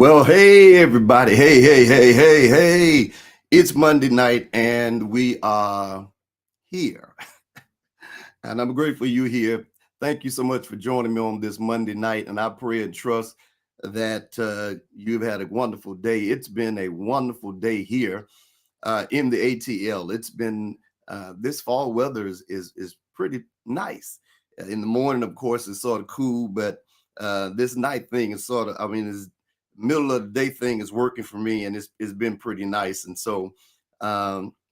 Well, hey, everybody. Hey. It's Monday night and we are here. And I'm grateful you're here. Thank you so much for joining me on this Monday night. And I pray and trust that you've had a wonderful day. It's been a wonderful day here in the ATL. It's been this fall weather is pretty nice. In the morning, of course, it's sort of cool, but this night thing is sort of, is middle of the day thing is working for me, and it's been pretty nice, and so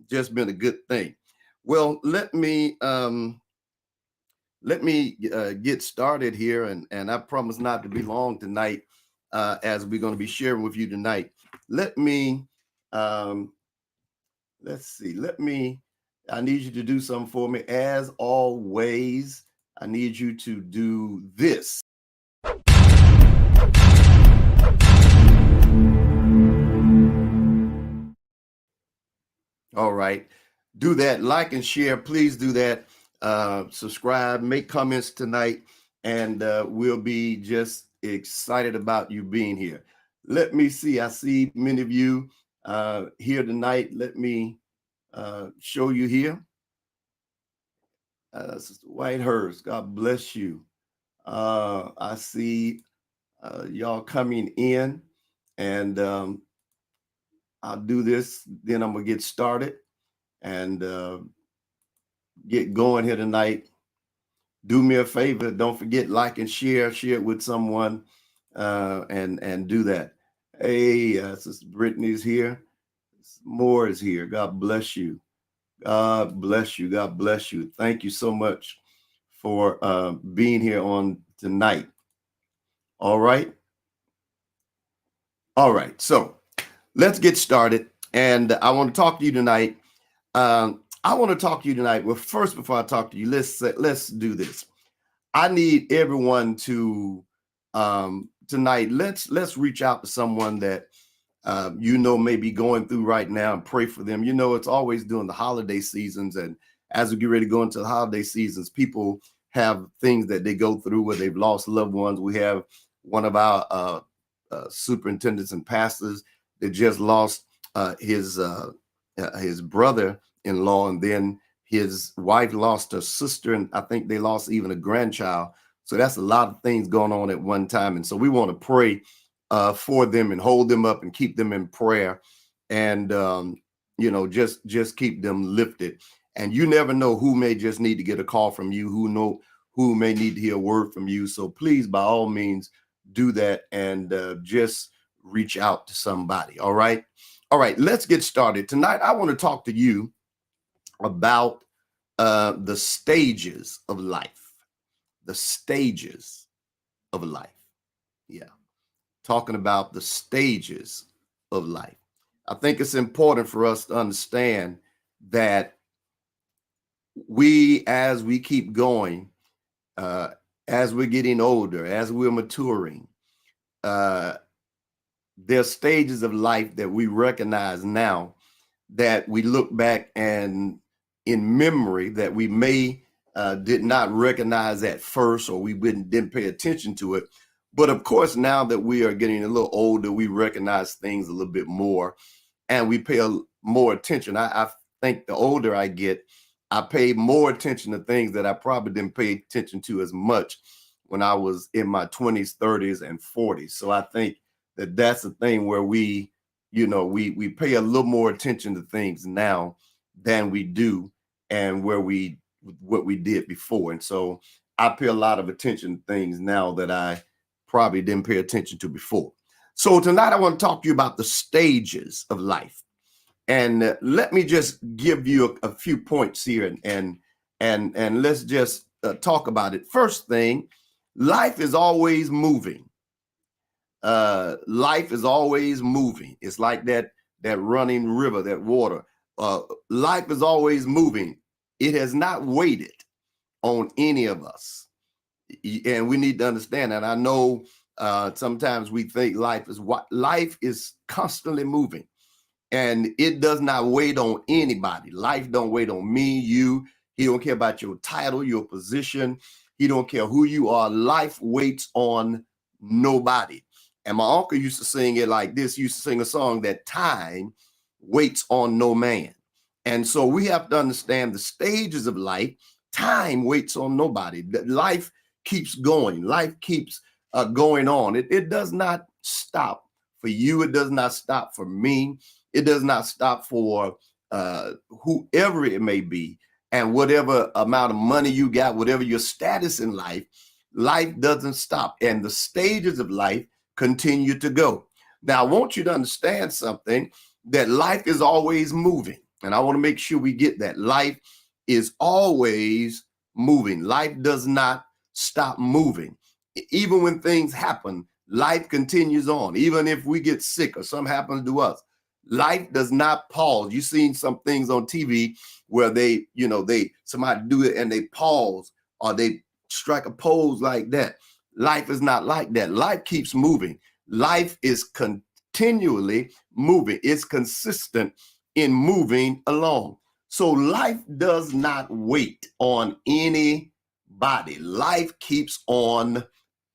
just been a good thing. Well, let me get started here, and I promise not to be long tonight, as we're going to be sharing with you tonight. Let me um, let's see. I need you to do something for me. As always, I need you to do this. All right. Do that. Like and share. Please do that. Subscribe, make comments tonight, and we'll be just excited about you being here. Let me see. I see many of you here tonight. Let me show you here. Sister Whitehurst, God bless you. I see y'all coming in, and I'll do this. Then I'm gonna get started and get going here tonight. Do me a favor. Don't forget, like and share. Share it with someone, and do that. Hey, Sister Brittany's here. Moore is here. God bless you. God bless you. God bless you. Thank you so much for being here on tonight. All right. All right. So let's get started. And I want to talk to you tonight. I want to talk to you tonight. Well, first, before I talk to you, let's do this. I need everyone to tonight. Let's reach out to someone that may be going through right now, and pray for them. It's always during the holiday seasons, and as we get ready to go into the holiday seasons, people have things that they go through where they've lost loved ones. We have one of our superintendents and pastors that just lost his brother-in-law, and then his wife lost her sister, and I think they lost even a grandchild. So that's a lot of things going on at one time, and so we want to pray for them and hold them up and keep them in prayer, and just keep them lifted. And you never know who may just need to get a call from you, who may need to hear a word from you. So please, by all means, do that, and just reach out to somebody. All right. Let's get started. Tonight, I want to talk to you about the stages of life. The stages of life. Yeah. Talking about the stages of life. I think it's important for us to understand that as we keep going, as we're getting older, as we're maturing, there's stages of life that we recognize now that we look back and in memory that we may did not recognize at first, or we didn't pay attention to it. But of course, now that we are getting a little older, we recognize things a little bit more, and we pay more attention. I think the older I get, I pay more attention to things that I probably didn't pay attention to as much when I was in my 20s, 30s, and 40s. So I think that that's the thing where we pay a little more attention to things now than we do, and what we did before. And so I pay a lot of attention to things now that I probably didn't pay attention to before. So tonight I want to talk to you about the stages of life. And let me just give you a few points here, and let's just talk about it. First thing, life is always moving. Life is always moving. It's like that running river, that water. Life is always moving. It has not waited on any of us, and we need to understand that. I know sometimes we think life is constantly moving, and it does not wait on anybody. Life don't wait on me, you. He don't care about your title, your position. He don't care who you are. Life waits on nobody. And my uncle used to sing it like this. He used to sing a song that time waits on no man. And so we have to understand the stages of life. Time waits on nobody. Life keeps going. Life keeps going on. It does not stop for you. It does not stop for me. It does not stop for whoever it may be. And whatever amount of money you got, whatever your status in life, life doesn't stop. And the stages of life continue to go. Now, I want you to understand something, that life is always moving. And I want to make sure we get that. Life is always moving. Life does not stop moving. Even when things happen, life continues on. Even if we get sick or something happens to us, life does not pause. You've seen some things on TV where somebody do it and they pause or they strike a pose like that. Life is not like that. Life keeps moving. Life is continually moving. It's consistent in moving along. So life does not wait on anybody. Life keeps on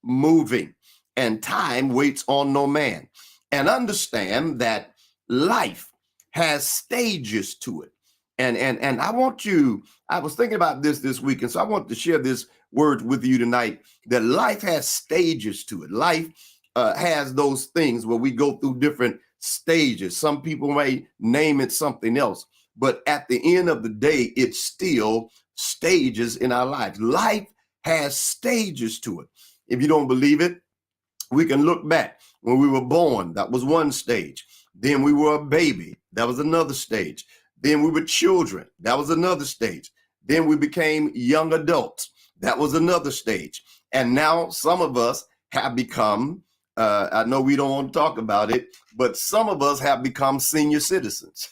moving, and time waits on no man. And understand that life has stages to it. And I was thinking about this week, and so I want to share this word with you tonight, that life has stages to it. Life has those things where we go through different stages. Some people may name it something else, but at the end of the day, it's still stages in our lives. Life has stages to it. If you don't believe it, we can look back. When we were born, that was one stage. Then we were a baby. That was another stage. Then we were children. That was another stage. Then we became young adults. That was another stage. And now some of us have become, I know we don't want to talk about it, but some of us have become senior citizens.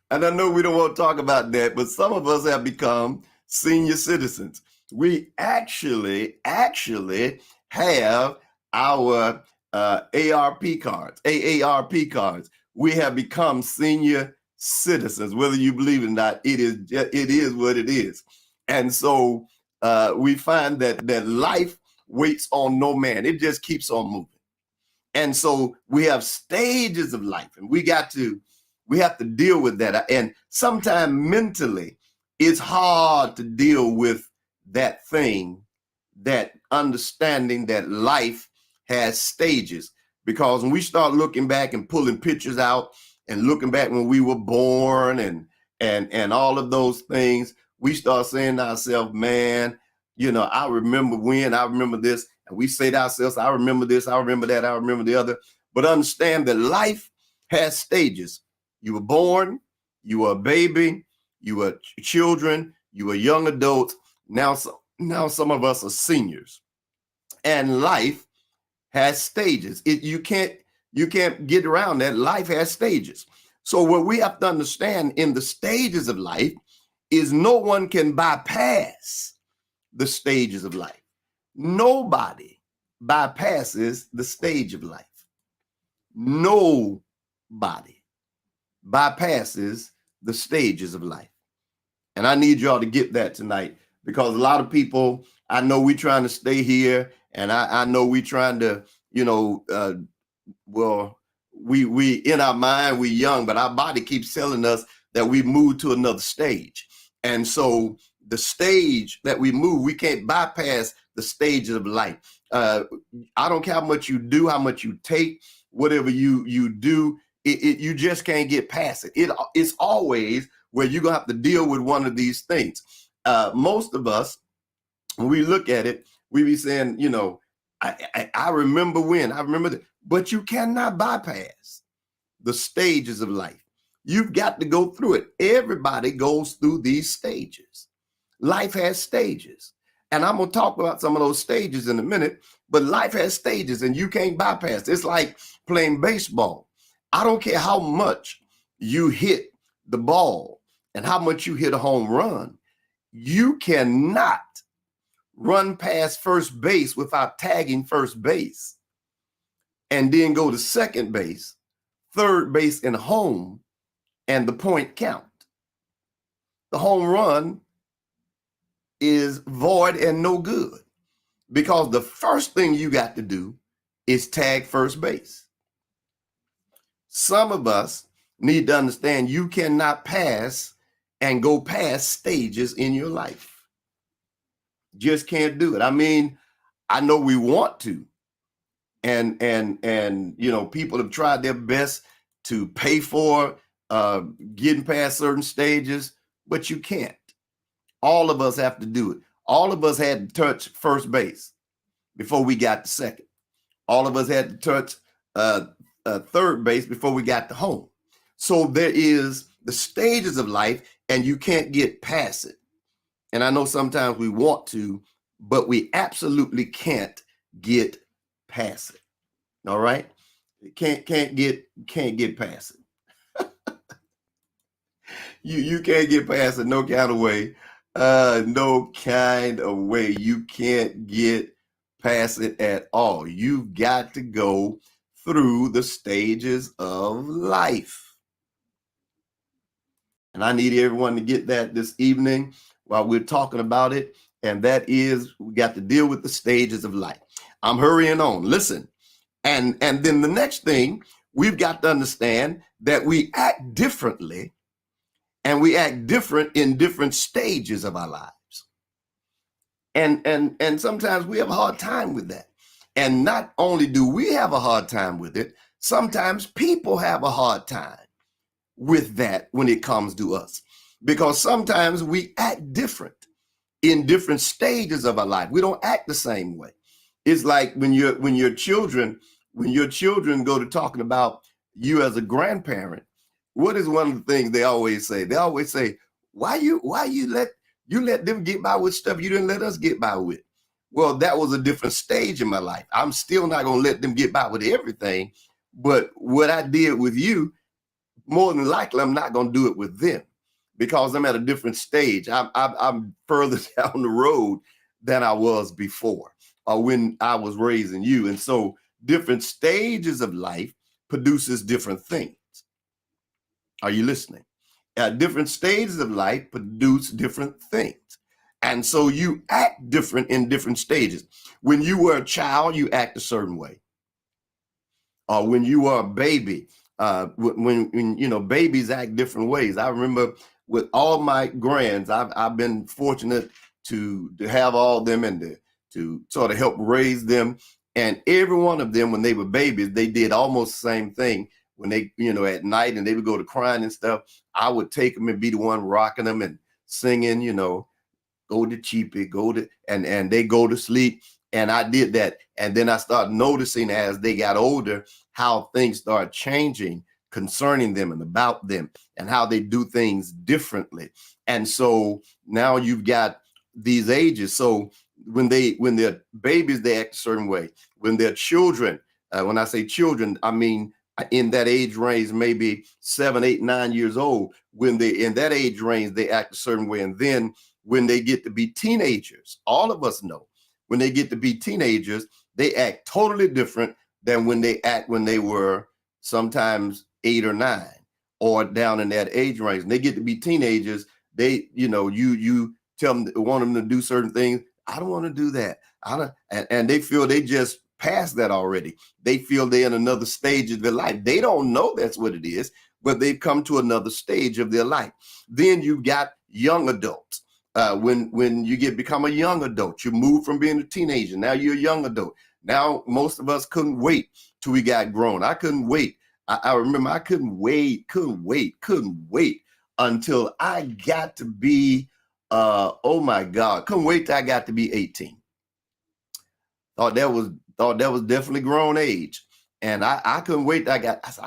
And I know we don't want to talk about that, but some of us have become senior citizens. We actually have our AARP cards. We have become senior citizens. Whether you believe it or not, it is what it is. And so we find that life waits on no man. It just keeps on moving. And so we have stages of life, and we have to deal with that. And sometimes mentally, it's hard to deal with that thing, that understanding that life has stages. Because when we start looking back and pulling pictures out and looking back when we were born and all of those things, we start saying to ourselves, man, I remember this. And we say to ourselves, I remember this, I remember that, I remember the other. But understand that life has stages. You were born, you were a baby, you were children, you were young adults. Now some of us are seniors. And life has stages. You can't get around that. Life has stages. So what we have to understand in the stages of life is no one can bypass the stages of life. Nobody bypasses the stage of life. Nobody bypasses the stages of life. And I need y'all to get that tonight, because a lot of people, I know we trying to stay here, and I know we trying to, we in our mind, we young, but our body keeps telling us that we moved to another stage. And so the stage that we move, we can't bypass the stages of life. I don't care how much you do, how much you take, whatever you do, you just can't get past it. It's always where you're gonna have to deal with one of these things. Most of us, when we look at it, we be saying, I remember when, I remember that, but you cannot bypass the stages of life. You've got to go through it. Everybody goes through these stages. Life has stages. And I'm going to talk about some of those stages in a minute, but life has stages and you can't bypass. It's like playing baseball. I don't care how much you hit the ball and how much you hit a home run. You cannot run past first base without tagging first base and then go to second base, third base, and home, and the point count. The home run is void and no good. because the first thing you got to do is tag first base. Some of us need to understand you cannot pass and go past stages in your life. Just can't do it. I mean, I know we want to, and you know, people have tried their best to pay for getting past certain stages, but you can't. All of us have to do it. All of us had to touch first base before we got to second. All of us had to touch third base before we got to home. So there is the stages of life, and you can't get past it. And I know sometimes we want to, but we absolutely can't get past it. All right, can't get past it. You can't get past it no kind of way. No kind of way. You can't get past it at all. You've got to go through the stages of life. And I need everyone to get that this evening while we're talking about it. And that is, we got to deal with the stages of life. I'm hurrying on. Listen. And then the next thing, we've got to understand that we act differently, and we act different in different stages of our lives. And sometimes we have a hard time with that. And not only do we have a hard time with it, sometimes people have a hard time with that when it comes to us, because sometimes we act different in different stages of our life. We don't act the same way. It's like when your children go to talking about you as a grandparent, what is one of the things they always say? They always say, why you let them get by with stuff you didn't let us get by with? Well, that was a different stage in my life. I'm still not going to let them get by with everything, but what I did with you, more than likely, I'm not going to do it with them, because I'm at a different stage. I'm further down the road than I was before, or when I was raising you. And so different stages of life produces different things. Are you listening? Different stages of life produce different things. And so you act different in different stages. When you were a child, you act a certain way. Or when you were a baby, when you know, babies act different ways. I remember with all my grands, I've been fortunate to have all of them and to sort of help raise them. And every one of them, when they were babies, they did almost the same thing. When they, you know, at night and they would go to crying and stuff, I would take them and be the one rocking them and singing, you know, go to cheapy, and they go to sleep. And I did that. And then I started noticing as they got older, how things started changing concerning them and about them, and how they do things differently. And so now you've got these ages. So when they're babies, they act a certain way. When they're children, when I say children, I mean in that age range, maybe 7, 8, 9 years old. When they in that age range, they act a certain way. And then when they get to be teenagers, all of us know when they get to be teenagers, they act totally different than when they act when they were sometimes 8 or 9 or down in that age range. And they get to be teenagers, they, you know, you tell them, want them to do certain things. I don't want to do that. And they feel they just passed that already. They feel they're in another stage of their life. They don't know that's what it is, but they've come to another stage of their life. Then you've got young adults. When you become a young adult, you move from being a teenager. Now you're a young adult. Now, most of us couldn't wait till we got grown. I couldn't wait. I remember I couldn't wait until I got to be, oh my God, couldn't wait till I got to be 18. Thought that was definitely grown age. And I couldn't wait. I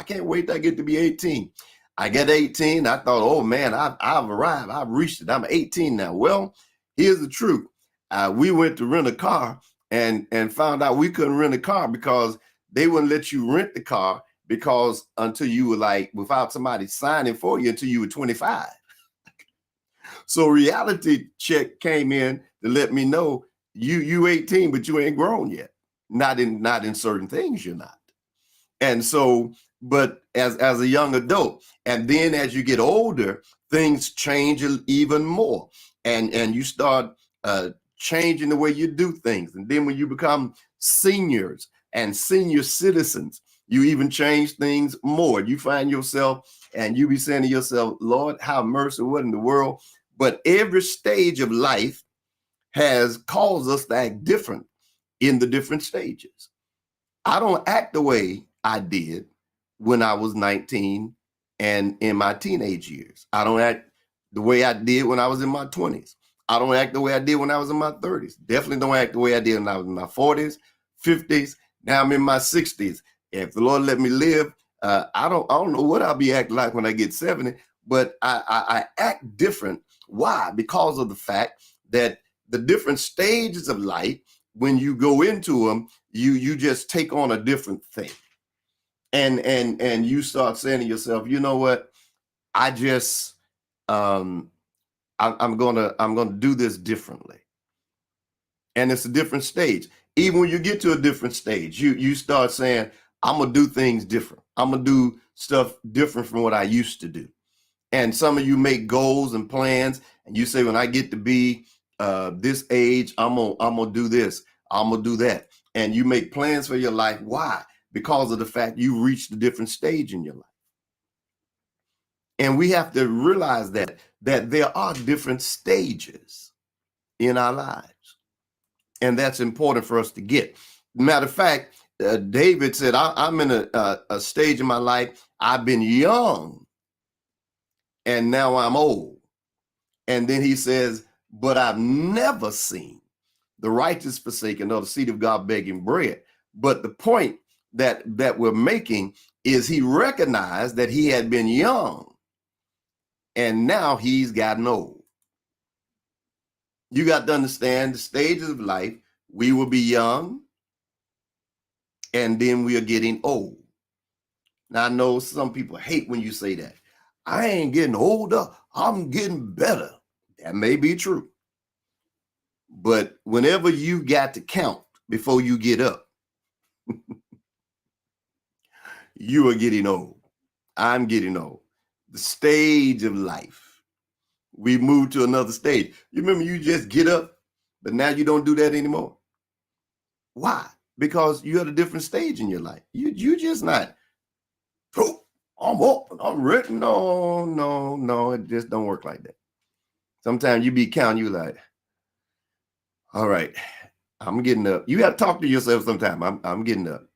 can't wait till I get to be 18. I get 18. I thought, oh man, I've arrived. I've reached it. I'm 18 now. Well, here's the truth. We went to rent a car and found out we couldn't rent a car because they wouldn't let you rent the car because until you were like, without somebody signing for you until you were 25. So reality check came in to let me know you 18, but you ain't grown yet. Not in certain things, you're not. And so, but as a young adult, and then as you get older, things change even more, and you start changing the way you do things. And then when you become seniors and senior citizens, you even change things more. You find yourself and you be saying to yourself, Lord, have mercy, what in the world? But every stage of life has caused us to act different in the different stages. I don't act the way I did when I was 19 and in my teenage years. I don't act the way I did when I was in my 20s. I don't act the way I did when I was in my 30s. Definitely don't act the way I did when I was in my 40s, 50s. Now I'm in my 60s. If the Lord let me live, I don't know what I'll be acting like when I get 70, but I act different. Why? Because of the fact that the different stages of life, when you go into them, you just take on a different thing, and you start saying to yourself, you know what, I just I'm gonna do this differently, and it's a different stage. Even when you get to a different stage, you start saying, I'm gonna do things different. I'm gonna do stuff different from what I used to do. And some of you make goals and plans, and you say, when I get to be this age, I'm gonna do this, I'm gonna do that, and you make plans for your life. Why? Because of the fact you reached a different stage in your life. And we have to realize that there are different stages in our lives, and that's important for us to get. Matter of fact, David said, I'm in a stage in my life. I've been young, and now I'm old. And then he says, but I've never seen the righteous forsaken or the seed of God begging bread. But the point that we're making is he recognized that he had been young and now he's gotten old. You got to understand the stages of life. We will be young and then we are getting old. Now, I know some people hate when you say that. I ain't getting older, I'm getting better. That may be true. But whenever you got to count before you get up, you are getting old. I'm getting old. The stage of life. We move to another stage. You remember you just get up, but now you don't do that anymore. Why? Because you're at a different stage in your life. You just not, oh, I'm up and I'm ready. No. It just don't work like that. Sometimes you be counting, you like, all right, I'm getting up. You got to talk to yourself sometime. I'm getting up.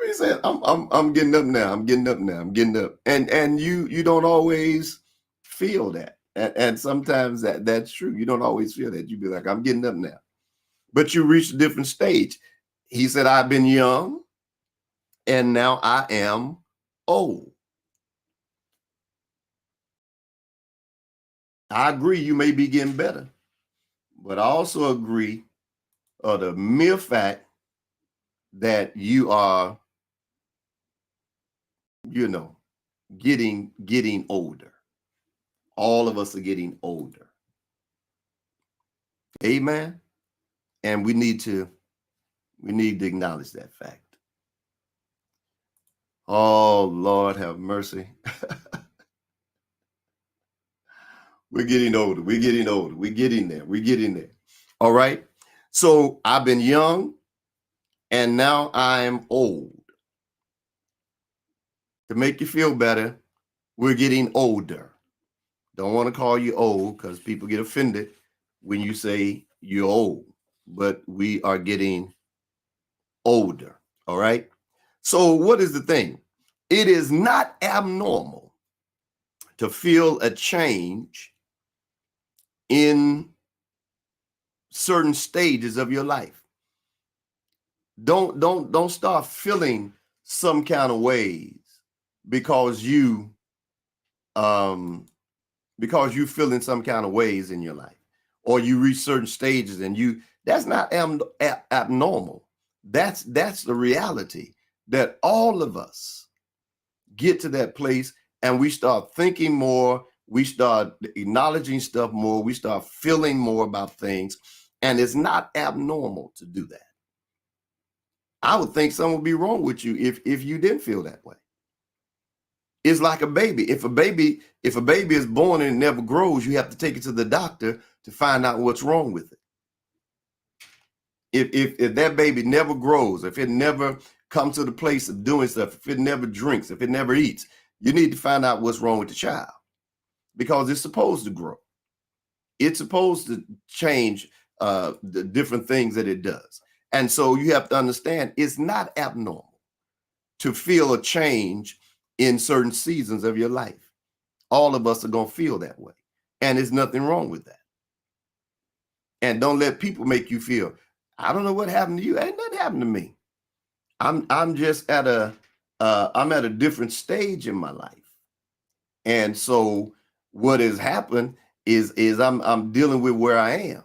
You saying I'm getting up now. I'm getting up now. I'm getting up. And you don't always feel that. And sometimes that's true. You don't always feel that. You be like, I'm getting up now. But you reach a different stage. He said, I've been young and now I am old. I agree you may be getting better, but I also agree of the mere fact that you are, getting older. All of us are getting older. Amen. And we need to acknowledge that fact. Oh, Lord have mercy. We're getting older. We're getting older. We're getting there. We're getting there. All right. So I've been young and now I'm old. To make you feel better, we're getting older. Don't want to call you old because people get offended when you say you're old, but we are getting older. All right. So what is the thing? It is not abnormal to feel a change in certain stages of your life. Don't start feeling some kind of ways because you feel in some kind of ways in your life, or you reach certain stages and that's not abnormal. That's the reality, that all of us get to that place and we start thinking more, we start acknowledging stuff more, we start feeling more about things, and it's not abnormal to do that. I would think something would be wrong with you if you didn't feel that way. It's like a baby. If a baby is born and it never grows, you have to take it to the doctor to find out what's wrong with it. If that baby never grows, if it never comes to the place of doing stuff, if it never drinks, if it never eats, you need to find out what's wrong with the child, because it's supposed to grow. It's supposed to change the different things that it does. And so you have to understand, it's not abnormal to feel a change in certain seasons of your life. All of us are going to feel that way. And there's nothing wrong with that. And don't let people make you feel, I don't know what happened to you. Ain't nothing happened to me. I'm just at a different stage in my life. And so what has happened is I'm dealing with where I am.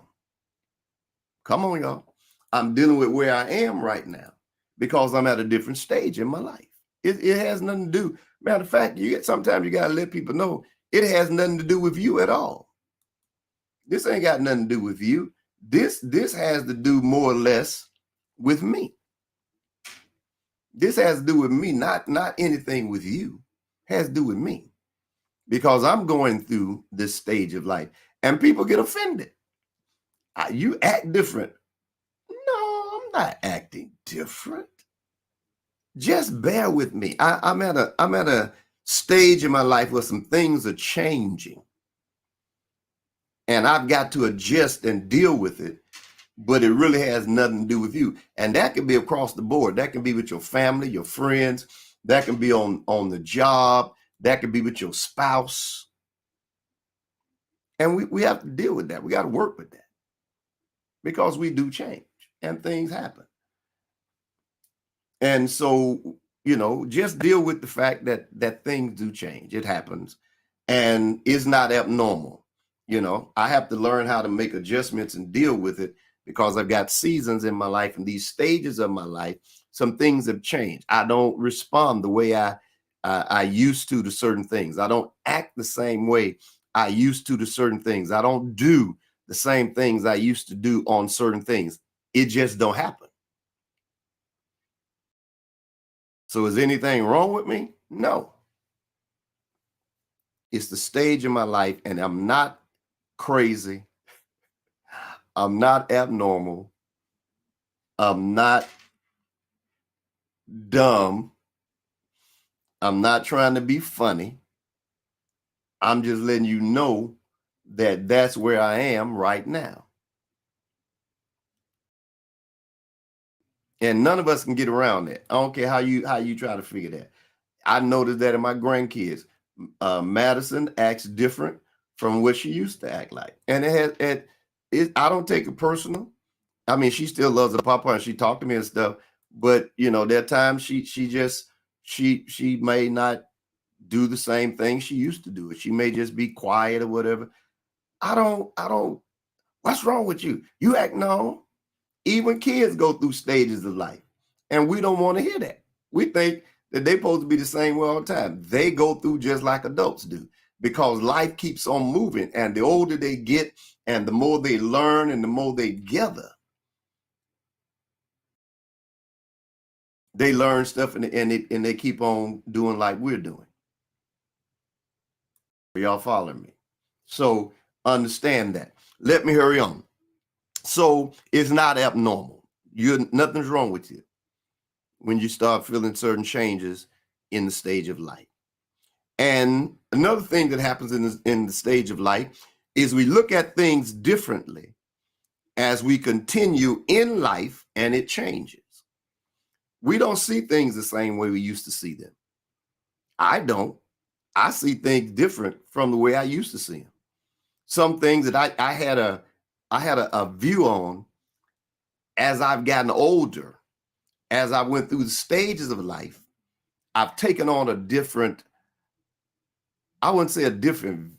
Come on, y'all. I'm dealing with where I am right now because I'm at a different stage in my life. It has nothing to do. Matter of fact, sometimes you got to let people know it has nothing to do with you at all. This ain't got nothing to do with you. This has to do more or less with me. This has to do with me, not anything with you. It has to do with me, because I'm going through this stage of life, and people get offended. You act different. No, I'm not acting different. Just bear with me. I'm at a stage in my life where some things are changing, and I've got to adjust and deal with it. But it really has nothing to do with you. And that can be across the board. That can be with your family, your friends. That can be on the job. That can be with your spouse. And we have to deal with that. We got to work with that, because we do change and things happen. And so, just deal with the fact that things do change. It happens, and it's not abnormal. I have to learn how to make adjustments and deal with it, because I've got seasons in my life, and these stages of my life, some things have changed. I don't respond the way I used to certain things. I don't act the same way I used to certain things. I don't do the same things I used to do on certain things. It just don't happen. So is anything wrong with me? No. It's the stage in my life, and I'm not crazy. I'm not abnormal. I'm not dumb. I'm not trying to be funny. I'm just letting you know that that's where I am right now. And none of us can get around that. I don't care how you try to figure that. I noticed that in my grandkids. Madison acts different from what she used to act like. And I don't take it personal. I mean, she still loves her papa and she talked to me and stuff, but there are times she may not do the same thing she used to do. She may just be quiet or whatever. I don't, what's wrong with you? You act no. Even kids go through stages of life, and we don't want to hear that. We think that they're supposed to be the same way all the time. They go through just like adults do, because life keeps on moving, and the older they get and the more they learn and the more they gather, they learn stuff and they keep on doing like we're doing. Are y'all following me? So understand that. Let me hurry on. So it's not abnormal. Nothing's wrong with you when you start feeling certain changes in the stage of life. And another thing that happens in the stage of life is we look at things differently as we continue in life, and it changes. We don't see things the same way we used to see them. I don't. I see things different from the way I used to see them. Some things that I had a view on as I've gotten older, as I went through the stages of life, I've taken on a different, I wouldn't say a different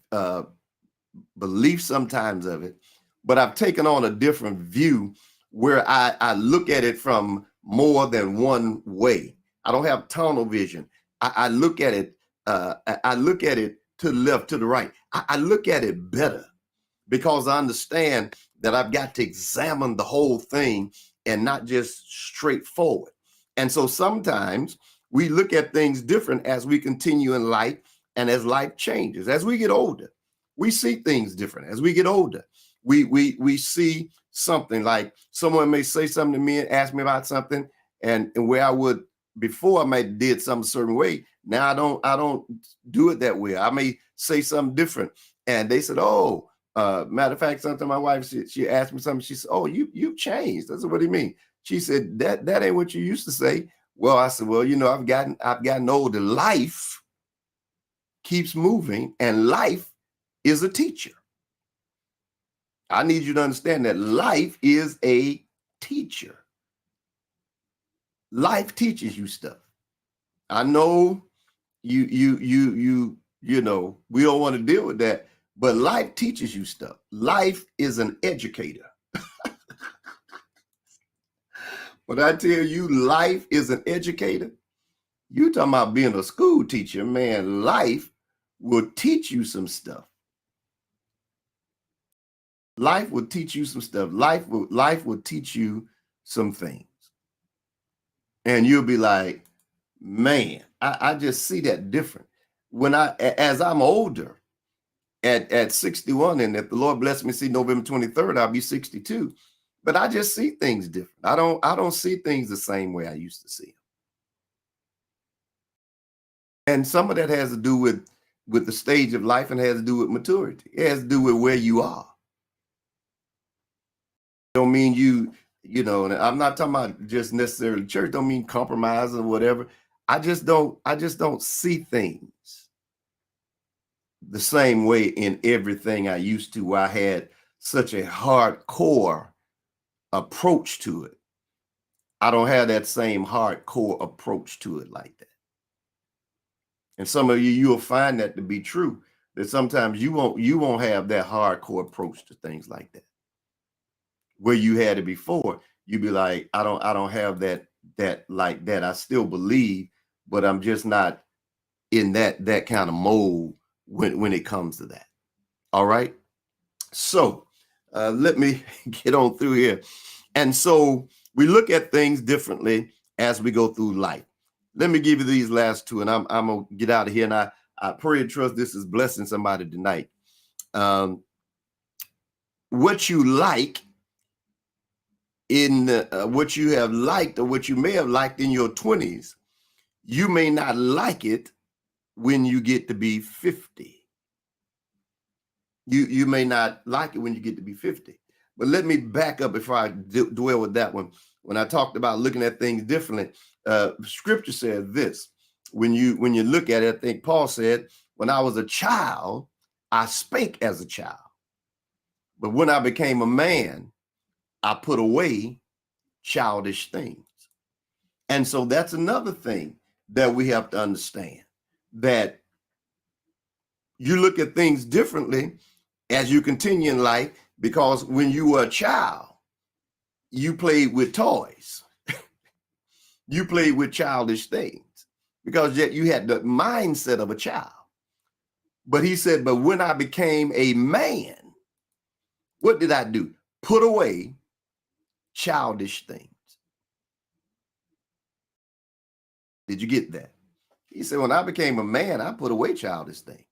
belief sometimes of it, but I've taken on a different view where I look at it from more than one way. I don't have tunnel vision. I look at it. I look at it to the left, to the right. I look at it better, because I understand that I've got to examine the whole thing and not just straightforward. And so sometimes We look at things different as we continue in life and as life changes. As we get older, we see things different. As we get older, we see something like someone may say something to me and ask me about something, and where I would before I might have did something a certain way. Now I don't do it that way. I may say something different. And they said, oh, matter of fact, something my wife she asked me something. She said, oh, you've changed. I said, what do you mean? She said, that ain't what you used to say. Well, I said, well, I've gotten older. Life keeps moving, and life is a teacher. I need you to understand that life is a teacher. Life teaches you stuff. I know we don't want to deal with that, but life teaches you stuff. Life is an educator. When I tell you life is an educator, you talking about being a school teacher, man. Life will teach you some stuff. Life will teach you some stuff. Life will teach you some things. And you'll be like, man, I just see that different. As I'm older, at 61, and if the Lord bless me, see November 23rd, I'll be 62. But I just see things different. I don't see things the same way I used to see them. And some of that has to do with the stage of life and has to do with maturity. It has to do with where you are. Don't mean and I'm not talking about just necessarily church, don't mean compromise or whatever. I just don't see things the same way in everything I used to, where I had such a hardcore approach to it. I don't have that same hardcore approach to it like that. And some of you'll find that to be true, that sometimes you won't have that hardcore approach to things like that. Where you had it before, you'd be like, I don't have that like that. I still believe, but I'm just not in that kind of mold when it comes to that. All right. So let me get on through here. And so we look at things differently as we go through life. Let me give you these last two, and I'm gonna get out of here. And I pray and trust this is blessing somebody tonight. What you like in what you have liked, or what you may have liked in your 20s, you may not like it when you get to be 50. You may not like it when you get to be 50. But let me back up before I dwell with that one. When I talked about looking at things differently, scripture says this. When you look at it, I think Paul said, when I was a child, I spake as a child. But when I became a man, I put away childish things. And so that's another thing that we have to understand, that you look at things differently as you continue in life, because when you were a child, you played with toys. You played with childish things because yet you had the mindset of a child. But he said, but when I became a man, what did I do? Put away childish things. Did you get that? He said, when I became a man, I put away childish things.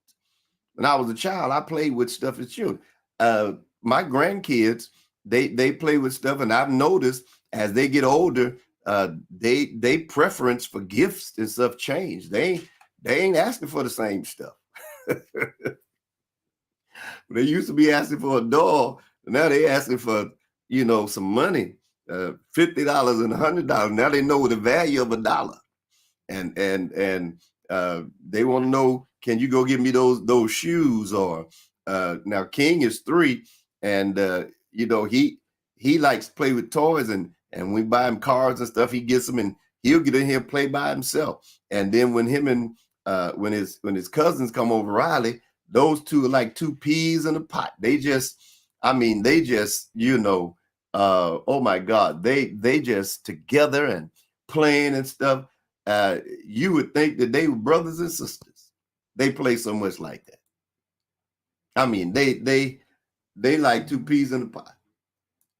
When I was a child, I played with stuff as children. My grandkids, they play with stuff, and I've noticed as they get older, they preference for gifts and stuff change. They ain't asking for the same stuff. They used to be asking for a doll, and now they asking for some money, $50 and $100. Now they know the value of $1. And they want to know, can you go get me those shoes? Or now King is 3, and he likes to play with toys, and we buy him cars and stuff. He gets them, and he'll get in here and play by himself. And then when his cousins come over, Riley, those two are like two peas in a pot. They just oh my God, they just together and playing and stuff. You would think that they were brothers and sisters. They play so much like that. I mean, they like two peas in a pot.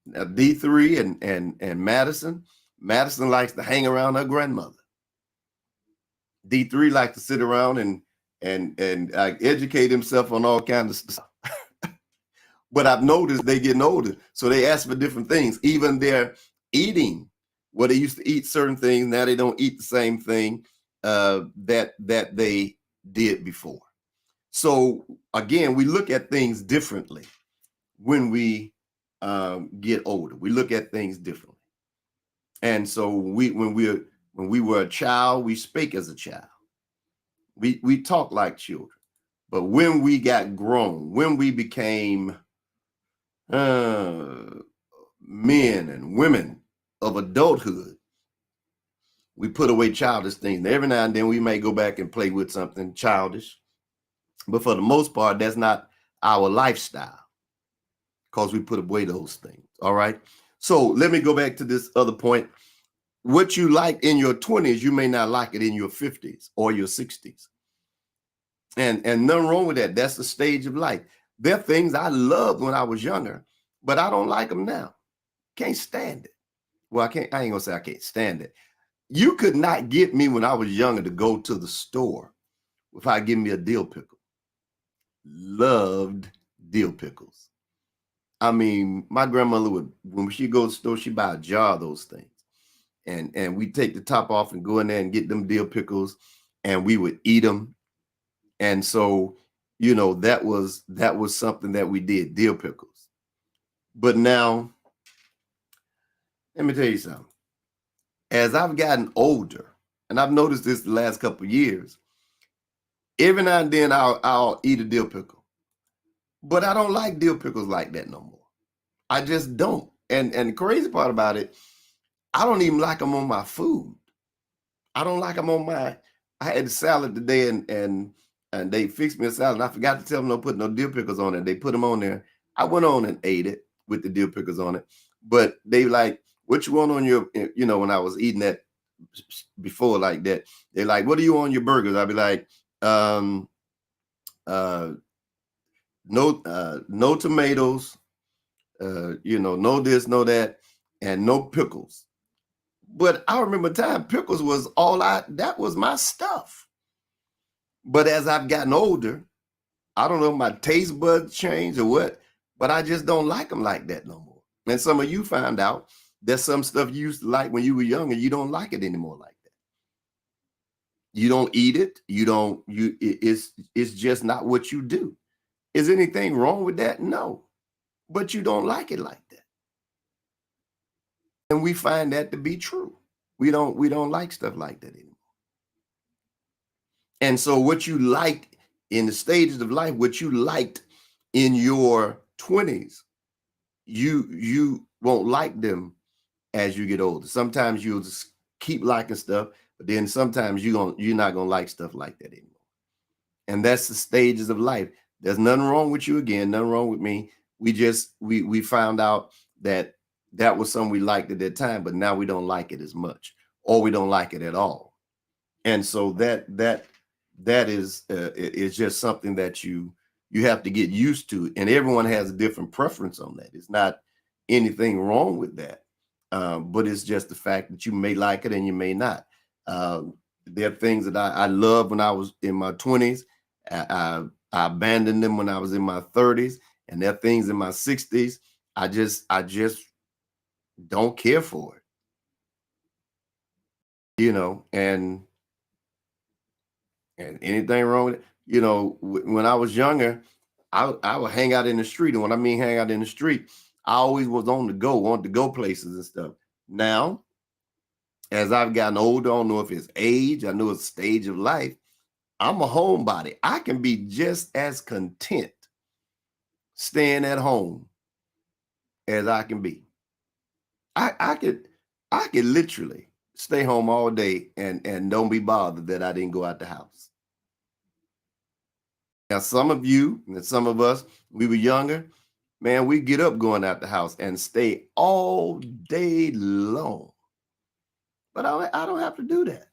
Now, D3 and Madison likes to hang around her grandmother. D3 like to sit around and educate himself on all kinds of stuff. But I've noticed they getting older, so they ask for different things. Even their eating, where they used to eat certain things, now they don't eat the same thing that they did before. So again, we look at things differently when we get older. We look at things differently, and so when we were a child, we spake as a child. We talk like children. But when we got grown, when we became uh, men and women of adulthood, we put away childish things. And every now and then we may go back and play with something childish, but for the most part, that's not our lifestyle because we put away those things. All right. So let me go back to this other point. What you like in your 20s, you may not like it in your 50s or your 60s. And nothing wrong with that. That's the stage of life. There are things I loved when I was younger, but I don't like them now. Can't stand it. Well, I ain't gonna say I can't stand it. You could not get me when I was younger to go to the store without giving me a dill pickle. Loved dill pickles. I mean, my grandmother would, when she go to the store, she'd buy a jar of those things. And we take the top off and go in there and get them dill pickles, and we would eat them. And so, that was something that we did, dill pickles. But now, let me tell you something. As I've gotten older, and I've noticed this the last couple of years, every now and then I'll eat a dill pickle. But I don't like dill pickles like that no more. I just don't. And the crazy part about it, I don't even like them on my food. I don't like them on my. I had a salad today, and they fixed me a salad. And I forgot to tell them don't put no dill pickles on it. They put them on there. I went on and ate it with the dill pickles on it. But they like, what you want on your, when I was eating that before like that, they're like, what do you want on your burgers? I'd be like, no tomatoes, no this, no that, and no pickles. But I remember time pickles was that was my stuff. But as I've gotten older, I don't know if my taste buds changed or what, but I just don't like them like that no more. And some of you found out there's some stuff you used to like when you were young and you don't like it anymore like that. You don't eat it. It's just not what you do. Is anything wrong with that? No, but you don't like it like that. And we find that to be true. We don't like stuff like that anymore. And so what you liked in the stages of life, what you liked in your 20s, you won't like them as you get older. Sometimes you'll just keep liking stuff, but then sometimes you're not gonna like stuff like that anymore. And that's the stages of life. There's nothing wrong with you again, nothing wrong with me. We found out that was something we liked at that time, but now we don't like it as much, or we don't like it at all. And so that is just something that you have to get used to, and everyone has a different preference on that. It's not anything wrong with that, but it's just the fact that you may like it and you may not. There are things that I loved when I was in my 20s. I abandoned them when I was in my 30s, and there are things in my 60s I just don't care for it, and anything wrong with it. When I was younger, I would hang out in the street. And when I mean hang out in the street, I always was on the go, wanted to go places and stuff. Now, as I've gotten older, I don't know if it's age, I know it's stage of life, I'm a homebody. I can be just as content staying at home as I can be. I could literally stay home all day and don't be bothered that I didn't go out the house. Now, some of you and some of us, we were younger, man, we get up going out the house and stay all day long. But I don't have to do that.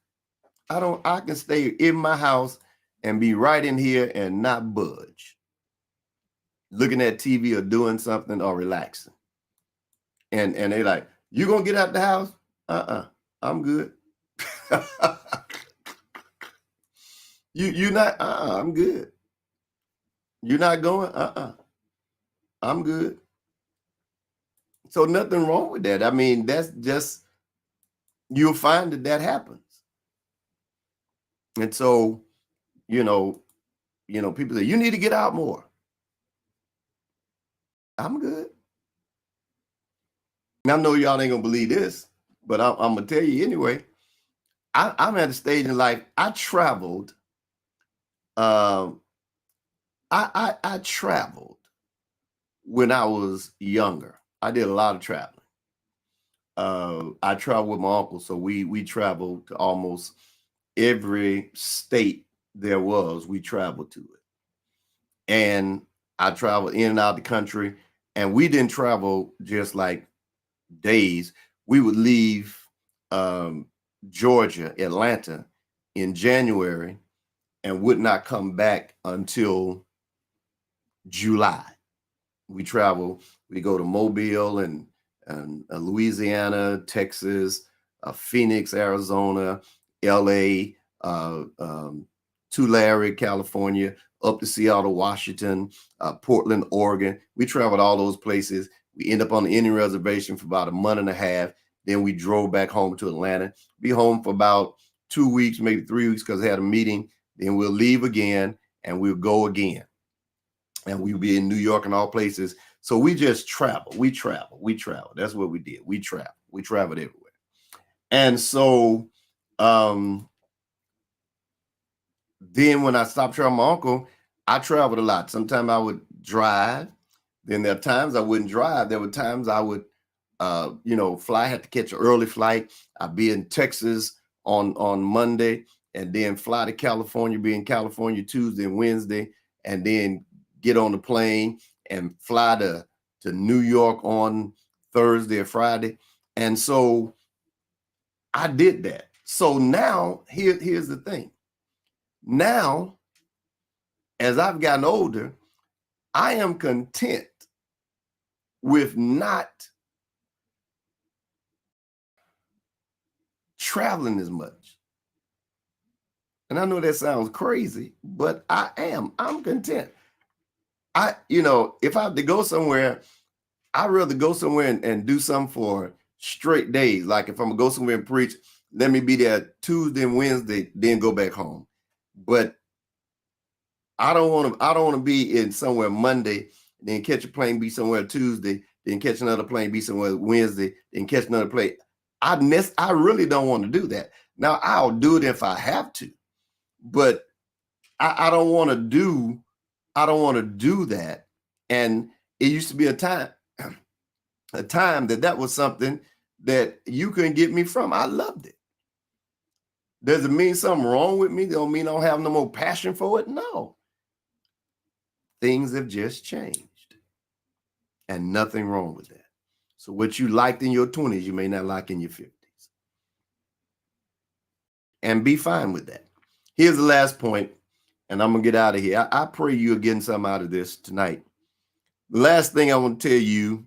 I can stay in my house and be right in here and not budge, looking at TV or doing something or relaxing. And they like, you gonna get out the house? I'm good. You're not, I'm good. You're not going, I'm good. So nothing wrong with that. I mean, that's just, you'll find that that happens. And so, you know, people say, you need to get out more. I'm good. And I know y'all ain't gonna believe this, but I'm gonna tell you anyway. I'm at a stage in life. I traveled. Um, I traveled when I was younger. I did a lot of traveling. I traveled with my uncle, so we traveled to almost every state there was. We traveled to it, and I traveled in and out of the country. And we didn't travel just like days. We would leave um, Georgia, Atlanta, in January, and would not come back until July. We travel. We go to Mobile and Louisiana, Texas, Phoenix, Arizona, L.A., Tulare, California, up to Seattle, Washington, Portland, Oregon. We traveled all those places. We end up on the Indian reservation for about a month and a half. Then we drove back home to Atlanta. Be home for about 2 weeks, maybe 3 weeks, because I had a meeting. Then we'll leave again and we'll go again. And we'll be in New York and all places. So we just travel. We travel. We travel. That's what we did. We travel. We traveled everywhere. And so then when I stopped traveling with my uncle, I traveled a lot. Sometimes I would drive. Then there are times I wouldn't drive. There were times I would, fly. I had to catch an early flight. I'd be in Texas on Monday, and then fly to California, be in California Tuesday and Wednesday, and then get on the plane and fly to New York on Thursday or Friday. And so I did that. So now here's the thing. Now, as I've gotten older, I am content with not traveling as much. And I know that sounds crazy, but I am. I'm content. If I have to go somewhere, I'd rather go somewhere and do something for straight days. Like if I'm gonna go somewhere and preach, let me be there Tuesday and Wednesday, then go back home. But I don't want to be in somewhere Monday, then catch a plane, be somewhere Tuesday, then catch another plane, be somewhere Wednesday, then catch another plane. I really don't want to do that. Now I'll do it if I have to, but I don't want to do that. And it used to be a time that was something that you couldn't get me from. I loved it. Does it mean something wrong with me? Don't mean I don't have no more passion for it? No. Things have just changed, and nothing wrong with that. So what you liked in your 20s, you may not like in your 50s. And be fine with that. Here's the last point, and I'm going to get out of here. I pray you're getting something out of this tonight. The last thing I want to tell you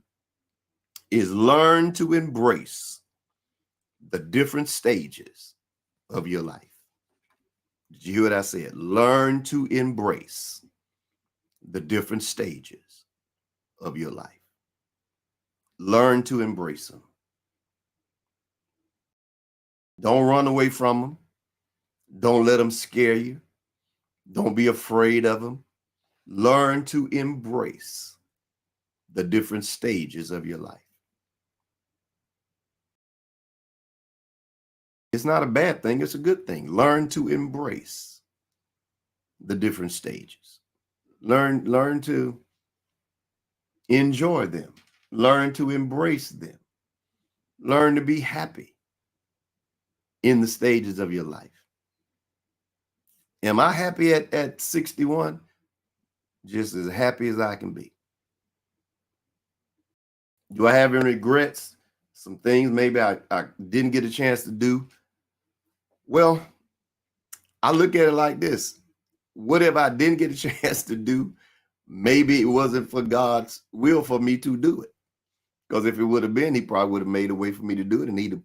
is learn to embrace the different stages of your life. Did you hear what I said? Learn to embrace the different stages of your life. Learn to embrace them. Don't run away from them. Don't let them scare you. Don't be afraid of them. Learn to embrace the different stages of your life. It's not a bad thing. It's a good thing. Learn to embrace the different stages. Learn to enjoy them. Learn to embrace them. Learn to be happy in the stages of your life. Am I happy at 61? Just as happy as I can be. Do I have any regrets? Some things maybe I didn't get a chance to do? Well, I look at it like this. Whatever I didn't get a chance to do, maybe it wasn't for God's will for me to do it. Because if it would have been, he probably would have made a way for me to do it. And he'd have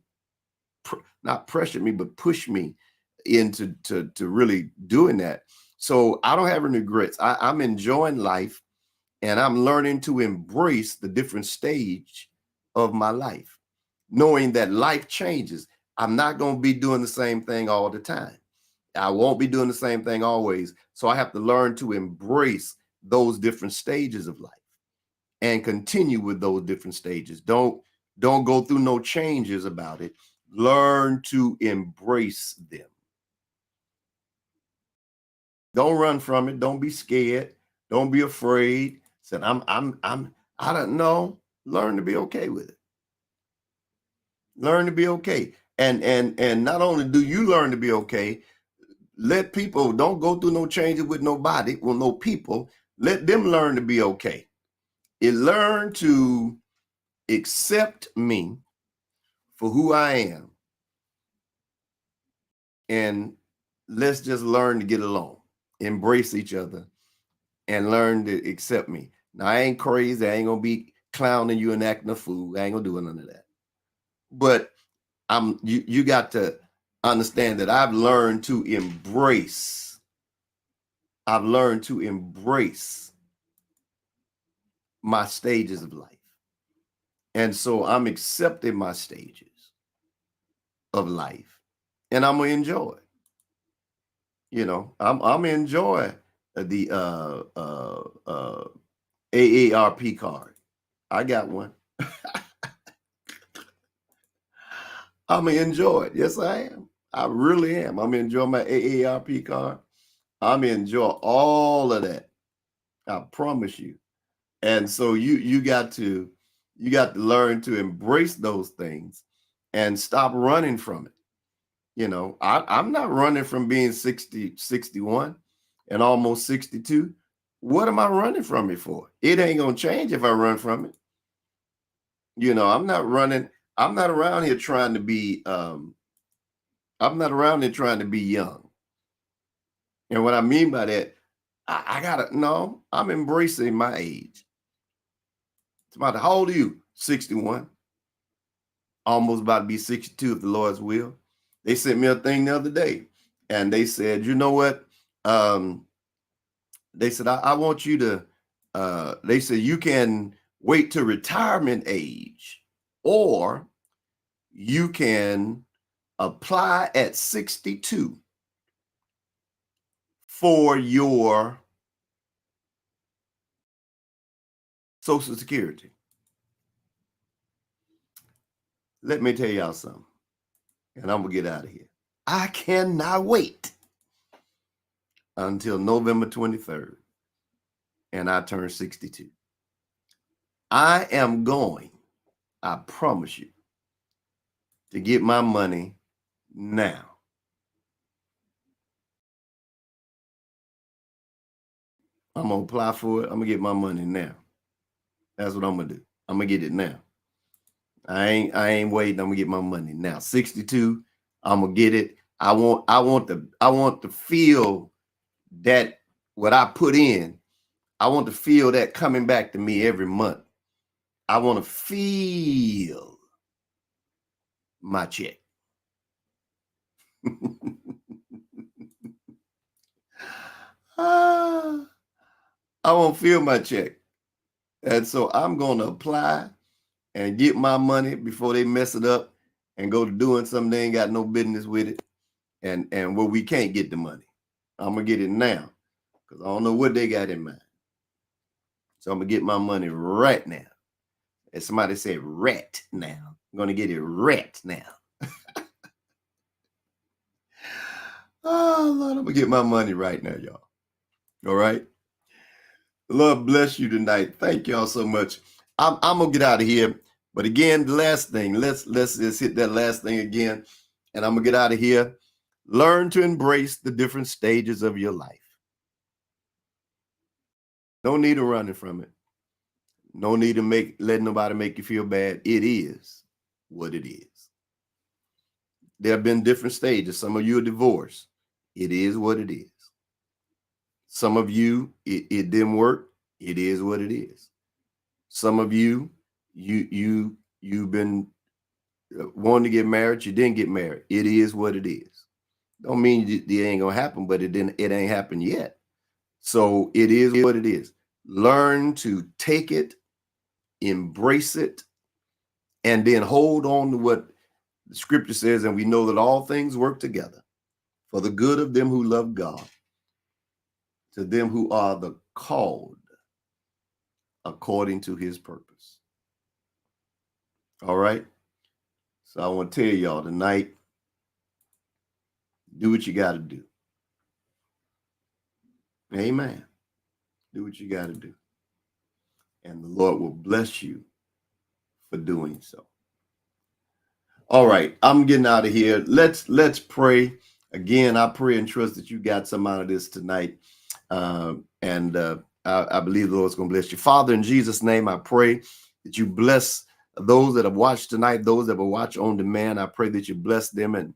not pressured me, but pushed me, into to really doing that. So I don't have any regrets. I'm enjoying life, and I'm learning to embrace the different stage of my life, knowing that life changes. I'm not going to be doing the same thing all the time. I won't be doing the same thing always. So I have to learn to embrace those different stages of life and continue with those different stages. Don't go through no changes about it. Learn to embrace them. Don't run from it. Don't be scared. Don't be afraid. Said I don't know. Learn to be okay with it. Learn to be okay. And not only do you learn to be okay, let people, don't go through no changes with nobody, well, no people. Let them learn to be okay. It learn to accept me for who I am, and let's just learn to get along, embrace each other, and learn to accept me. Now, I ain't crazy. I ain't gonna be clowning you and acting a fool. I ain't gonna do none of that. But you got to understand that I've learned to embrace my stages of life. And so I'm accepting my stages of life, and I'm gonna enjoy it. I'm enjoy the AARP card. I got one. I'm gonna enjoy it. Yes, I am. I really am. I'm gonna enjoy my AARP card. I'm gonna enjoy all of that. I promise you. And so you got to learn to embrace those things and stop running from it. I'm not running from being 60, 61 and almost 62. What am I running from it for? It ain't gonna change if I run from it. I'm not running. I'm not around here trying to be I'm not around here trying to be young. And what I mean by that, I gotta no, I'm embracing my age. It's about how old are you? 61. Almost about to be 62 if the Lord's will. They sent me a thing the other day, and they said, you know what? They said, I want you to, they said, you can wait to retirement age, or you can apply at 62 for your Social Security. Let me tell y'all something, and I'm going to get out of here. I cannot wait until November 23rd, and I turn 62. I am going, I promise you, to get my money now. I'm going to apply for it. I'm going to get my money now. That's what I'm going to do. I'm going to get it now. I ain't waiting. I'm going to get my money now. 62, I'm going to get it. I want to feel that what I put in, I want to feel that coming back to me every month. I want to feel my check. I won't feel my check. And so I'm going to apply and get my money before they mess it up and go to doing something they ain't got no business with it. And where we can't get the money. I'm going to get it now because I don't know what they got in mind. So I'm going to get my money right now. As somebody said, rat now. I'm going to get it rat now. Oh, Lord, I'm going to get my money right now, y'all. All right. Lord bless you tonight. Thank y'all so much. I'm gonna get out of here. But again, the last thing, let's just hit that last thing again. And I'm gonna get out of here. Learn to embrace the different stages of your life. No need of running from it. No need to let nobody make you feel bad. It is what it is. There have been different stages. Some of you are divorced. It is what it is. Some of you, it didn't work. It is what it is. Some of you've been wanting to get married. You didn't get married. It is what it is. Don't mean it ain't gonna happen, but it ain't happened yet. So it is what it is. Learn to take it, embrace it, and then hold on to what the scripture says. And we know that all things work together for the good of them who love God, to them who are the called according to his purpose. All right. So I want to tell y'all tonight, do what you got to do. Amen. Do what you got to do. And the Lord will bless you for doing so. All right, I'm getting out of here. Let's pray. Again, I pray and trust that you got some out of this tonight. And I believe the Lord's going to bless you. Father, in Jesus' name, I pray that you bless those that have watched tonight, those that will watch on demand. I pray that you bless them and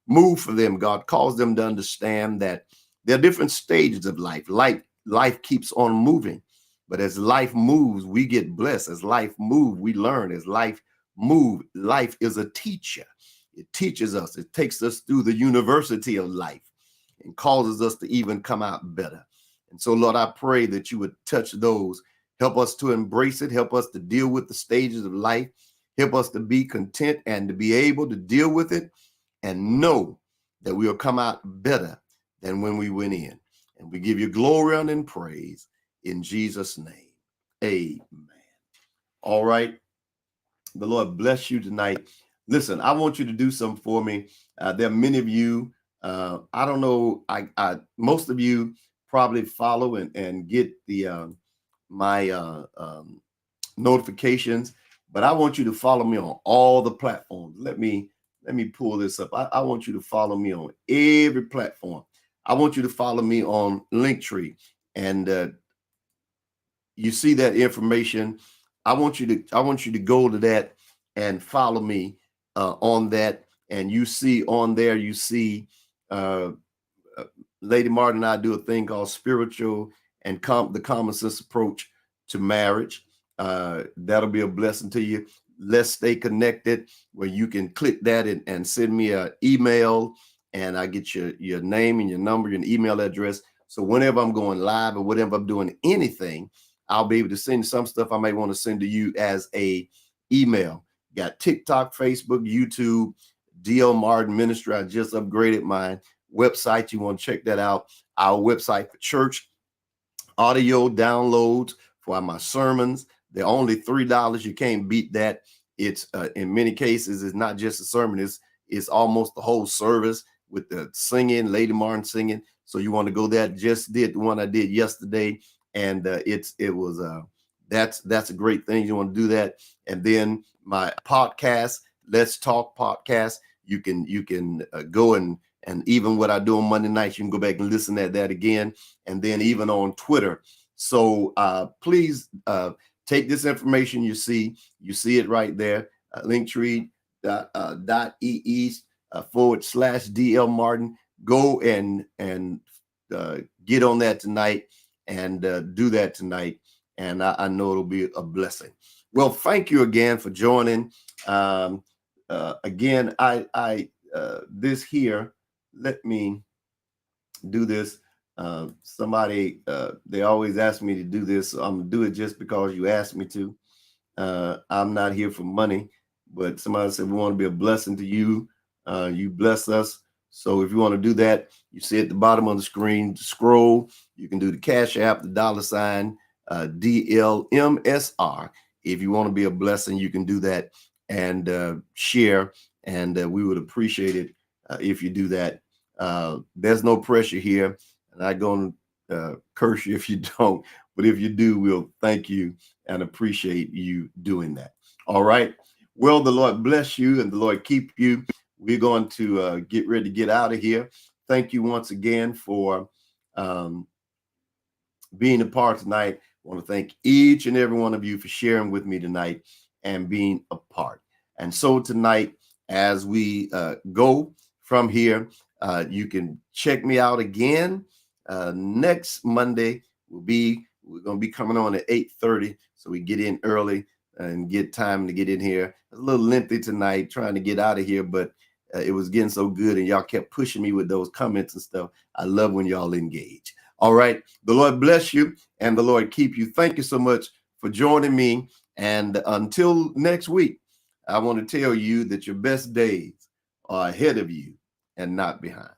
move for them, God. Cause them to understand that there are different stages of life. Life keeps on moving. But as life moves, we get blessed. As life moves, we learn. As life moves, life is a teacher. It teaches us. It takes us through the university of life and causes us to even come out better. And so, Lord, I pray that you would touch those. Help us to embrace it. Help us to deal with the stages of life. Help us to be content and to be able to deal with it and know that we will come out better than when we went in. And we give you glory and praise in Jesus' name. Amen. All right. The Lord bless you tonight. Listen, I want you to do something for me. There are many of you. I don't know. Most of you probably follow and get the my notifications, but I want you to follow me on all the platforms. Let me pull this up. I want you to follow me on every platform. I want you to follow me on Linktree, and you see that information. I want you to go to that and follow me on that. And you see on there, you see uh, Lady Martin and I do a thing called spiritual and the common sense approach to marriage. That'll be a blessing to you. Let's stay connected, where you can click that and send me an email, and I get your name and your number and email address. So whenever I'm going live or whatever I'm doing anything, I'll be able to send some stuff I may want to send to you as a email. Got TikTok, Facebook, YouTube, DL Martin Ministry. I just upgraded my website. You want to check that out. Our website for church audio downloads for my sermons. They're only $3. You can't beat that. It's in many cases, it's not just a sermon. It's almost the whole service with the singing, Lady Martin singing. So you want to go there. Just did the one I did yesterday, and that's a great thing. You want to do that. And then my podcast, Let's Talk Podcast. You can go and even what I do on Monday nights, you can go back and listen to that again. And then even on Twitter. So please take this information you see it right there, linktree.ee /DL Martin. Go and get on that tonight and do that tonight. And I know it'll be a blessing. Well, thank you again for joining. Again, I this here, let me do this. Somebody, they always ask me to do this, so I'm gonna do it just because you asked me to. I'm not here for money, but somebody said we want to be a blessing to you. You bless us. So if you want to do that, you see at the bottom of the screen, scroll. You can do the Cash App, the $ DLMSR. If you want to be a blessing, you can do that and share, and we would appreciate it if you do that. There's no pressure here, and I'm going to curse you if you don't, but if you do, we'll thank you and appreciate you doing that. All right. Well, the Lord bless you and the Lord keep you. We're going to get ready to get out of here. Thank you once again for being a part tonight. I want to thank each and every one of you for sharing with me tonight and being a part. And so tonight, as we go from here, you can check me out again. Next Monday, we're going to be coming on at 8:30, so we get in early and get time to get in here. It's a little lengthy tonight, trying to get out of here, but it was getting so good, and y'all kept pushing me with those comments and stuff. I love when y'all engage. All right. The Lord bless you and the Lord keep you. Thank you so much for joining me. And until next week, I want to tell you that your best days are ahead of you and not behind.